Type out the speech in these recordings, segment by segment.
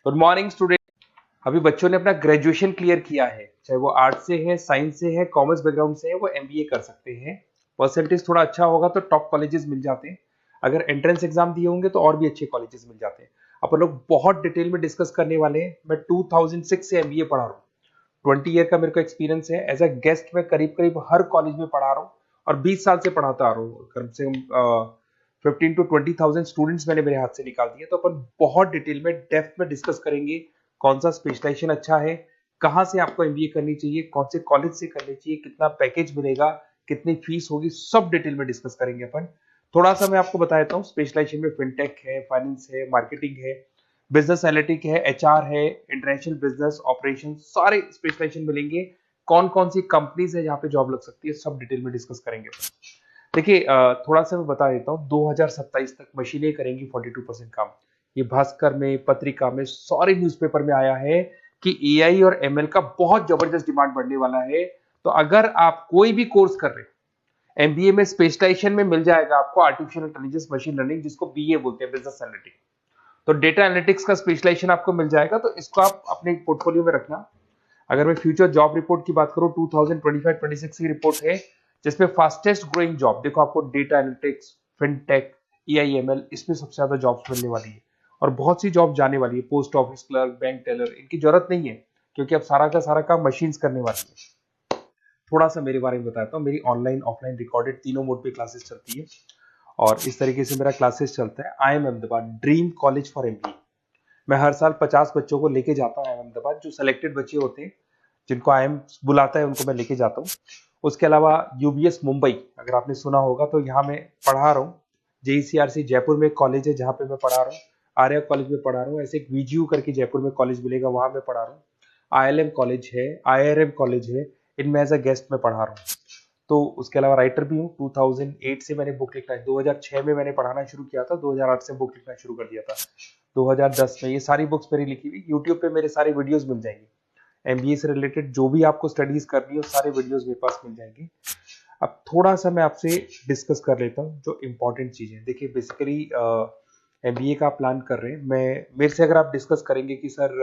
Good morning student. अभी बच्चों ने अपना ग्रेजुएशन क्लियर किया है, चाहे वो आर्ट्स से है, साइंस से है, कॉमर्स बैकग्राउंड से है, वो एमबीए कर सकते हैं। परसेंटेज थोड़ा अच्छा होगा तो टॉप कॉलेजेस मिल जाते हैं। अगर एंट्रेंस एग्जाम दिए होंगे तो और भी अच्छे कॉलेजेस मिल जाते हैं। अपन लोग बहुत डिटेल में डिस्कस करने वाले हैं। मैं 2006 से एमबीए पढ़ा रहा हूँ। 20 ईयर का मेरे को एक्सपीरियंस है। एज अ गेस्ट मैं करीब करीब हर कॉलेज में पढ़ा रहा हूँ और 20 साल से पढ़ाता आ रहा हूँ। कम से कम 15 to 20,000 स्टूडेंट्स मैंने मेरे हाथ से निकाल दिए। तो अपन बहुत डिटेल में डेप्थ में डिस्कस करेंगे कौन सा स्पेशलाइजेशन अच्छा है, कहाँ से आपको एमबीए करनी चाहिए, कौन से कॉलेज से करनी चाहिए, कितना पैकेज मिलेगा, कितनी फीस होगी, सब डिटेल में डिस्कस करेंगे अपन। थोड़ा सा मैं आपको बता देता हूँ। स्पेशलाइजेशन में फिनटेक है, फाइनेंस है, मार्केटिंग है, बिजनेस एनालिटिक है, एचआर है, इंटरनेशनल बिजनेस ऑपरेशन, सारे स्पेशलाइजेशन मिलेंगे। कौन कौन सी कंपनीज है जहाँ पे जॉब लग सकती है, सब डिटेल में डिस्कस करेंगे। देखिए, थोड़ा सा मैं बता देता हूँ। 2027 तक मशीनें करेंगी 42% काम। ये भास्कर में, पत्रिका में, सारे न्यूज़पेपर में आया है कि एआई और एमएल का बहुत जबरदस्त डिमांड बढ़ने वाला है। तो अगर आप कोई भी कोर्स कर रहे हैं, एमबीए में स्पेशलाइजेशन में मिल जाएगा आपको आर्टिफिशियल इंटेलिजेंस, मशीन लर्निंग, जिसको बीए बोलते हैं, बिजनेस एनालिटिक्स। तो डेटा एनालिटिक्स का स्पेशलाइजेशन आपको मिल जाएगा, तो इसको आप अपने पोर्टफोलियो में रखना। अगर मैं फ्यूचर जॉब रिपोर्ट की बात करूं, 2025-26 की रिपोर्ट है, जिसमें फास्टेस्ट ग्रोइंग जॉब देखो आपको डेटा एनालिटिक्स, फिनटेक, ईआईएमएल, इसमें सबसे ज्यादा जॉब्स मिलने वाली है। और बहुत सी जॉब जाने वाली है। Post office clerk, bank teller, इनकी जरूरत नहीं है, क्योंकि अब सारा का सारा काम मशीन्स करने वाली है। थोड़ा सा मेरे बारे में बताता हूँ। मेरी ऑनलाइन ऑफलाइन रिकॉर्डेड तीनों मोड पे क्लासेस चलती है और इस तरीके से मेरा क्लासेस चलता है। I am Ahmedabad dream college for MBA. मैं हर साल 50 बच्चों को लेके जाता हूँ अहमदाबाद। जो सिलेक्टेड बच्चे होते हैं, जिनको आईएम बुलाता है, उनको मैं लेके जाता हूँ। उसके अलावा यूबीएस मुंबई, अगर आपने सुना होगा, तो यहाँ मैं पढ़ा रहा हूँ। जेईसीआरसी जयपुर में एक कॉलेज है जहाँ पे मैं पढ़ा रहा हूँ। आर्या कॉलेज में पढ़ा रहा हूँ। ऐसे एक वीजीयू करके जयपुर में कॉलेज मिलेगा, वहां मैं पढ़ा रहा हूँ। आईएलएम कॉलेज है, आईआरएम कॉलेज है, इनमें एज अ गेस्ट में पढ़ा रहा हूँ। तो उसके अलावा राइटर भी हूँ। 2008 से मैंने बुक लिखना है। 2006 में मैंने पढ़ाना शुरू किया था, 2008 से बुक लिखना शुरू कर दिया था। 2010 में ये सारी बुक्स मेरी लिखी हुई यूट्यूब पे मेरे सारे वीडियोस मिल जाएंगे। एमबीए से रिलेटेड जो भी आपको स्टडीज करनी है, सारे वीडियोस मेरे पास मिल जाएंगे। अब थोड़ा सा मैं आपसे डिस्कस कर लेता हूँ जो इंपॉर्टेंट चीजें। देखिए, बेसिकली एमबीए का प्लान कर रहे हैं, मैं मेरे से अगर आप डिस्कस करेंगे कि सर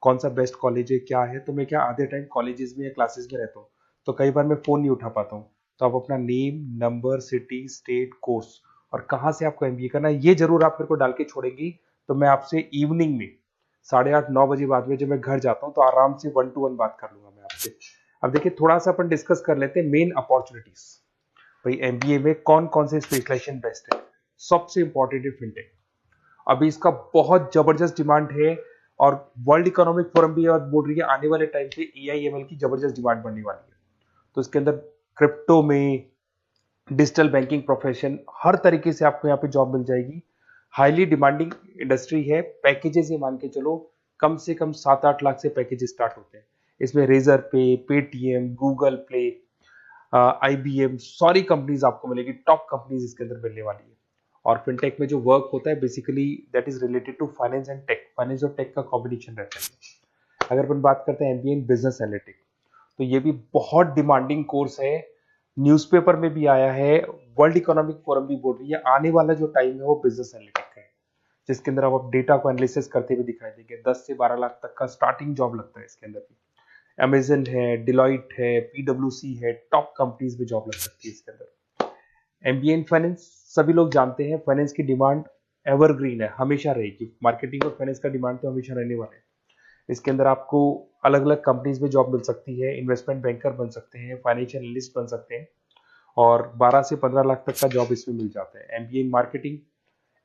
कौन सा बेस्ट कॉलेज है, क्या है, तो मैं क्या आधे टाइम कॉलेजेस में या क्लासेस में रहता हूँ, तो कई बार मैं फोन नहीं उठा पाता हूँ। तो आप अपना name, number, city, state, course और कहाँ से आपको एमबीए करना है, ये जरूर आप मेरे को डाल के छोड़ेंगी। तो मैं आपसे इवनिंग में 8:30-9 बजे बाद में जब मैं घर जाता हूँ, तो आराम से 1 to 1 बात कर लूंगा मैं आपसे। अब देखिए, थोड़ा सा अपन डिस्कस कर लेते हैं मेन अपॉर्चुनिटीज। भाई, एमबीए में कौन कौन से स्पेशलाइजेशन बेस्ट है। सबसे इंपॉर्टेंट है फिनटेक। अभी इसका बहुत जबरदस्त डिमांड है और वर्ल्ड इकोनॉमिक फोरम भी बात बोल रही है आने वाले टाइम पे एआईएमएल की जबरदस्त डिमांड बढ़ने वाली है। तो इसके अंदर क्रिप्टो में, डिजिटल बैंकिंग प्रोफेशन, हर तरीके से आपको यहाँ पे जॉब मिल जाएगी। हाईली डिमांडिंग इंडस्ट्री है। पैकेजेस ये मान के चलो, कम से कम 7-8 लाख से पैकेजेस स्टार्ट होते हैं। इसमें रेजर पे, पेटीएम, गूगल प्ले, आईबीएम, सारी कंपनीज आपको मिलेगी। टॉप कंपनीज इसके अंदर मिलने वाली है। और फिनटेक में जो वर्क होता है, basically that is related to finance and tech. Finance और टेक का कॉम्बिनेशन रहता है। अगर अपन बात करते हैं एमबीए इन बिजनेस एनालिटिक्स, तो ये भी बहुत डिमांडिंग कोर्स है। न्यूज़पेपर में भी आया है, वर्ल्ड इकोनॉमिक फोरम भी बोल रही है आने वाला जो टाइम है वो बिजनेस एनालिटिक्स है, जिसके अंदर आप डेटा को एनालिसिस करते हुए दिखाई देंगे। 10 से 12 लाख तक का स्टार्टिंग जॉब लगता है इसके अंदर भी। अमेजन है, डिलॉइट है, पीडब्ल्यूसी है, टॉप कंपनीज में जॉब लग सकती है इसके अंदर। एमबीए इन फाइनेंस, सभी लोग जानते हैं फाइनेंस की डिमांड एवरग्रीन है, हमेशा रहेगी। मार्केटिंग और फाइनेंस का डिमांड तो हमेशा रहने वाला है। इसके अंदर आपको अलग अलग कंपनीज में जॉब मिल सकती है। इन्वेस्टमेंट बैंकर बन सकते हैं, फाइनेंशियल एनालिस्ट बन सकते हैं और 12 से 15 लाख तक का जॉब इसमें मिल जाता है। एमबीए इन मार्केटिंग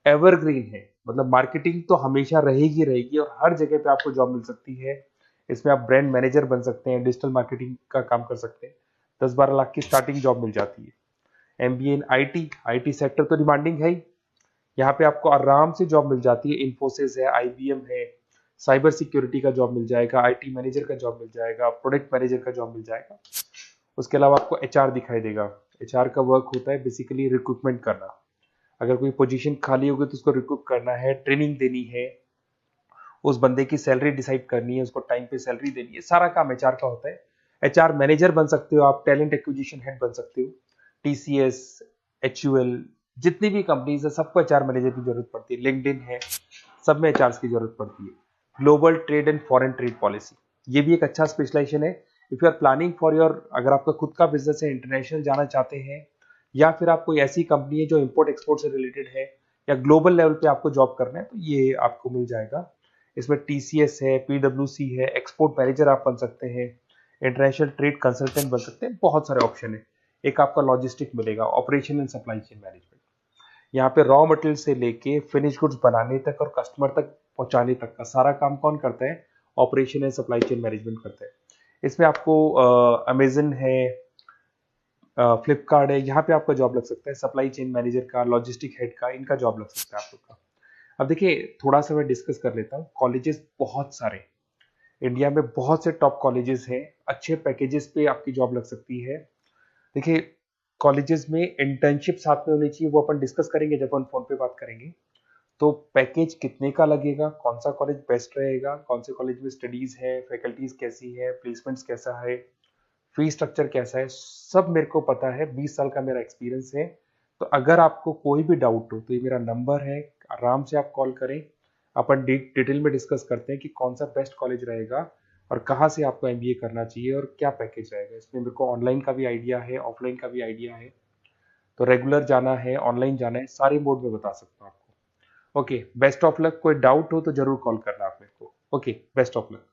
एवरग्रीन है, मतलब मार्केटिंग तो हमेशा रहेगी रहेगी और हर जगह पे आपको जॉब मिल सकती है। इसमें आप ब्रांड मैनेजर बन सकते हैं, डिजिटल मार्केटिंग का काम कर सकते हैं। 10-12 लाख की स्टार्टिंग जॉब मिल जाती है। MBA in IT, IT sector तो डिमांडिंग है ही। यहाँ पे आपको आराम से जॉब मिल जाती है। इन्फोसिस है, आईबीएम है, साइबर सिक्योरिटी का जॉब मिल जाएगा, आईटी मैनेजर का जॉब मिल जाएगा, प्रोडक्ट मैनेजर का जॉब मिल जाएगा। उसके अलावा आपको एचआर दिखाई देगा। एचआर का वर्क होता है बेसिकली रिक्रूटमेंट करना। अगर कोई पोजीशन खाली होगी तो उसको रिक्रूट करना है, ट्रेनिंग देनी है, उस बंदे की सैलरी डिसाइड करनी है, उसको टाइम पे सैलरी देनी है, सारा काम एचआर का होता है। एचआर मैनेजर बन सकते हो आप, टैलेंट एक्विजिशन हेड बन सकते हो। टीसीएस, एचयूएल, जितनी भी कंपनीज है सबको एचआर मैनेजर की जरूरत पड़ती है। लिंक्डइन है, सब में एचआर की जरूरत पड़ती है। Global trade and foreign trade policy, ये भी एक अच्छा स्पेशलाइजेशन है। If you are planning for your, अगर आपका खुद का बिजनेस है, इंटरनेशनल जाना चाहते हैं, या फिर आप कोई ऐसी कंपनी है जो इंपोर्ट एक्सपोर्ट से रिलेटेड है, या ग्लोबल लेवल पे आपको जॉब करना है, तो ये आपको मिल जाएगा। इसमें टीसीएस है, पीडब्ल्यूसी है, एक्सपोर्ट मैनेजर आप बन सकते हैं, इंटरनेशनल ट्रेड कंसल्टेंट बन सकते हैं, बहुत सारे ऑप्शन है। एक आपका लॉजिस्टिक मिलेगा, operation and supply chain management. यहाँ पे रॉ मटेरियल से लेके फिनिश गुड्स बनाने तक और कस्टमर तक पहुंचाने तक का सारा काम कौन करता है? Operation and supply chain management करता है। इसमें आपको अमेजन है, फ्लिपकार्ट है, यहाँ पे आपका जॉब लग सकता है, सप्लाई चेन मैनेजर का, लॉजिस्टिक हेड का, इनका जॉब लग सकता है आप लोग का। अब देखिए, थोड़ा सा मैं डिस्कस कर लेता हूँ। कॉलेजेस बहुत सारे इंडिया में, बहुत से टॉप कॉलेजेस हैं, अच्छे पैकेजेस पे आपकी जॉब लग सकती है। देखिए, कॉलेजेस में इंटर्नशिप साथ में होनी चाहिए, वो अपन डिस्कस करेंगे जब अपन फोन पे बात करेंगे। तो पैकेज कितने का लगेगा, कौन सा कॉलेज बेस्ट रहेगा, कौन से कॉलेज में स्टडीज है, फैकल्टीज कैसी है, प्लेसमेंट्स कैसा है, फी स्ट्रक्चर कैसा है, सब मेरे को पता है। 20 साल का मेरा एक्सपीरियंस है। तो अगर आपको कोई भी डाउट हो तो ये मेरा नंबर है, आराम से आप कॉल करें। अपन डिटेल में डिस्कस करते हैं कि कौन सा बेस्ट कॉलेज रहेगा और कहाँ से आपको एमबीए करना चाहिए और क्या पैकेज रहेगा। इसमें मेरे को ऑनलाइन का भी आइडिया है, ऑफलाइन का भी आइडिया है। तो रेगुलर जाना है, ऑनलाइन जाना है, सारे मोड में बता सकता हूँ आपको। Okay, best of luck. कोई डाउट हो तो जरूर कॉल करना आप मेरे को। Okay, best of luck.